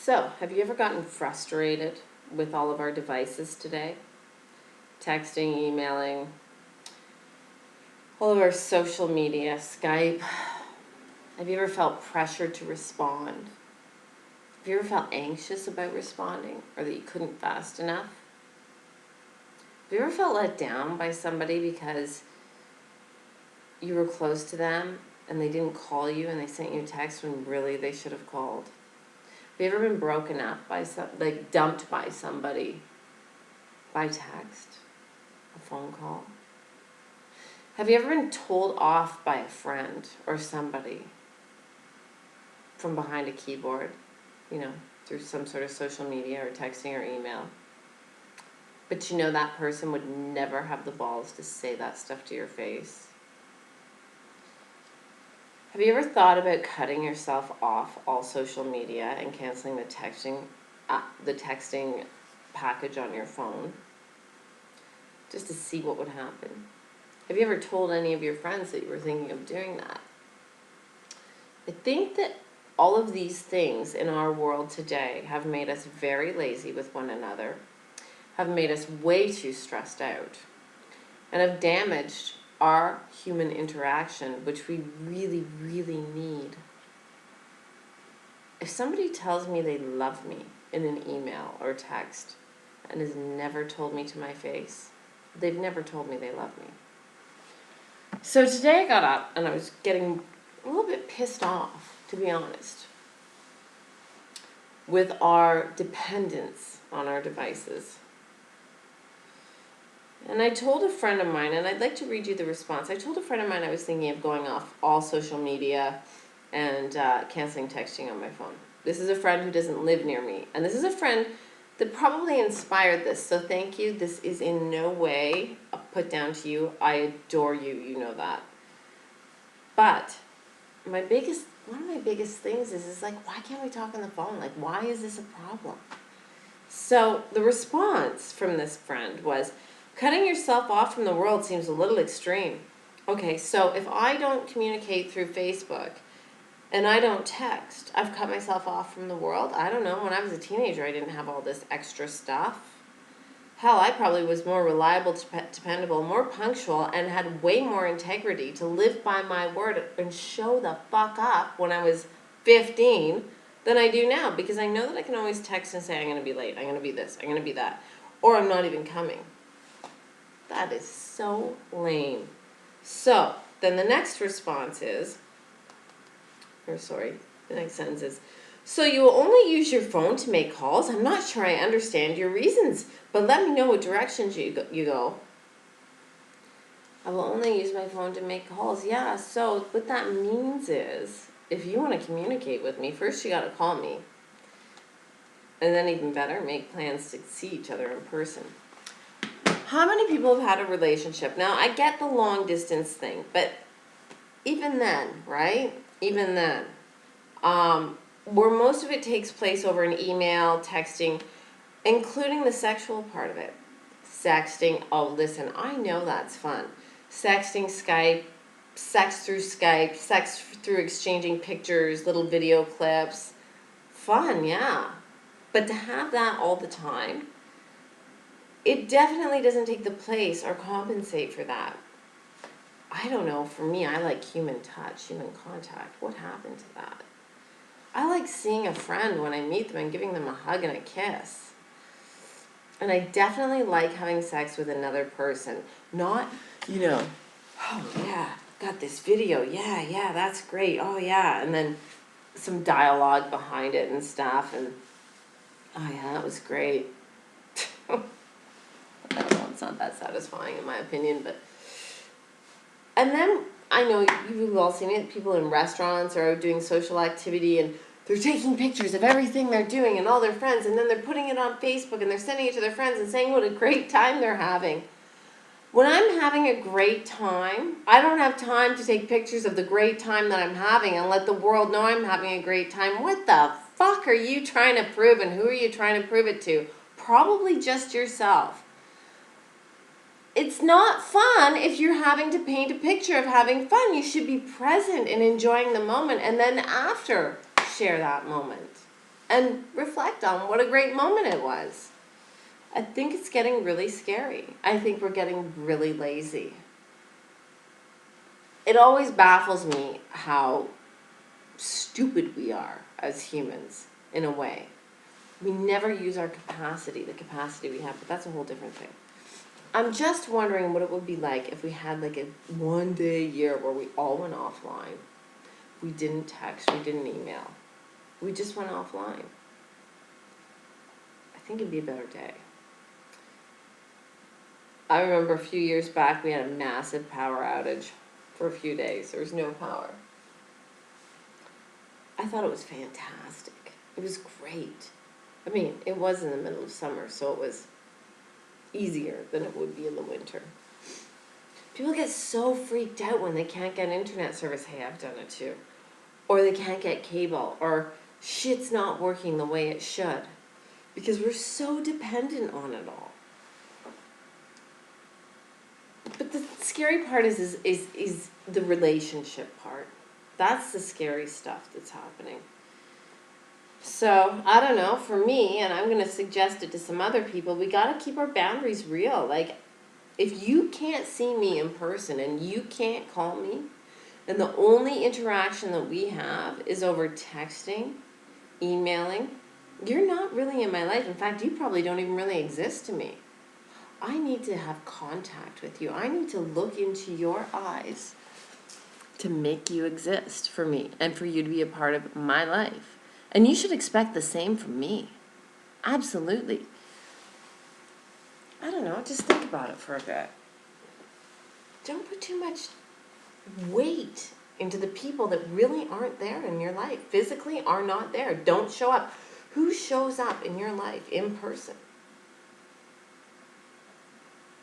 So, have you ever gotten frustrated with all of our devices today? Texting, emailing, all of our social media, Skype. Have you ever felt pressured to respond? Have you ever felt anxious about responding or that you couldn't fast enough? Have you ever felt let down by somebody because you were close to them and they didn't call you and they sent you a text when really they should have called? Have you ever been broken up by dumped by somebody by text, a phone call? Have you ever been told off by a friend or somebody from behind a keyboard, through some sort of social media or texting or email? But you know that person would never have the balls to say that stuff to your face. Have you ever thought about cutting yourself off all social media and canceling the texting package on your phone just to see what would happen? Have you ever told any of your friends that you were thinking of doing that? I think that all of these things in our world today have made us very lazy with one another, have made us way too stressed out, and have damaged our human interaction, which we really, really need. If somebody tells me they love me in an email or text and has never told me to my face, they've never told me they love me. So today I got up and I was getting a little bit pissed off, to be honest, with our dependence on our devices. And I told a friend of mine, and I'd like to read you the response. I told a friend of mine I was thinking of going off all social media and canceling texting on my phone. This is a friend who doesn't live near me. And this is a friend that probably inspired this. So thank you. This is in no way a put down to you. I adore you. You know that. But one of my biggest things is why can't we talk on the phone? Why is this a problem? So the response from this friend was, cutting yourself off from the world seems a little extreme. Okay, so if I don't communicate through Facebook and I don't text, I've cut myself off from the world? I don't know. When I was a teenager, I didn't have all this extra stuff. Hell, I probably was more reliable, dependable, more punctual, and had way more integrity to live by my word and show the fuck up when I was 15 than I do now, because I know that I can always text and say, I'm going to be late, I'm going to be this, I'm going to be that, or I'm not even coming. That is so lame. So, then the next response is, the next sentence is, so you will only use your phone to make calls? I'm not sure I understand your reasons, but let me know what directions you go. I will only use my phone to make calls. Yeah, so what that means is, if you want to communicate with me, first you got to call me. And then even better, make plans to see each other in person. How many people have had a relationship? Now, I get the long distance thing, but even then, right? Even then, where most of it takes place over an email, texting, including the sexual part of it. Sexting, oh, listen, I know that's fun. Sexting, Skype, sex through Skype, sex through exchanging pictures, little video clips. Fun, yeah. But to have that all the time, it definitely doesn't take the place or compensate for that. I don't know, for me, I like human touch, human contact. What happened to that? I like seeing a friend when I meet them and giving them a hug and a kiss. And I definitely like having sex with another person. Not, oh yeah, got this video, yeah, that's great, oh yeah. And then some dialogue behind it and stuff, and oh yeah, that was great. I don't know, it's not that satisfying in my opinion, but... And then, I know you've all seen it, people in restaurants are out doing social activity and they're taking pictures of everything they're doing and all their friends, and then they're putting it on Facebook and they're sending it to their friends and saying what a great time they're having. When I'm having a great time, I don't have time to take pictures of the great time that I'm having and let the world know I'm having a great time. What the fuck are you trying to prove, and who are you trying to prove it to? Probably just yourself. It's not fun if you're having to paint a picture of having fun. You should be present and enjoying the moment, and then after, share that moment. and reflect on what a great moment it was. I think it's getting really scary. I think we're getting really lazy. It always baffles me how stupid we are as humans, in a way. We never use our capacity, the capacity we have, but that's a whole different thing. I'm just wondering what it would be like if we had like a 1 day a year where we all went offline. We didn't text, we didn't email. We just went offline. I think it'd be a better day. I remember a few years back we had a massive power outage for a few days. There was no power. I thought it was fantastic. It was great. I mean, it was in the middle of summer, so it was easier than it would be in the winter. People get so freaked out when they can't get internet service. Hey, I've done it too. Or they can't get cable, or shit's not working the way it should. Because we're so dependent on it all. But the scary part is the relationship part. That's the scary stuff that's happening. So, I don't know, for me, and I'm going to suggest it to some other people, we got to keep our boundaries real. Like, if you can't see me in person and you can't call me, and the only interaction that we have is over texting, emailing, you're not really in my life. In fact, you probably don't even really exist to me. I need to have contact with you. I need to look into your eyes to make you exist for me and for you to be a part of my life. And you should expect the same from me. Absolutely. I don't know, just think about it for a bit. Don't put too much weight into the people that really aren't there in your life. Physically are not there. Don't show up. Who shows up in your life in person?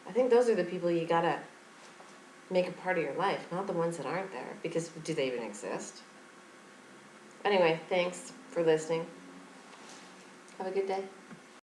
I think those are the people you gotta make a part of your life, not the ones that aren't there, because do they even exist? Anyway, thanks for listening. Have a good day.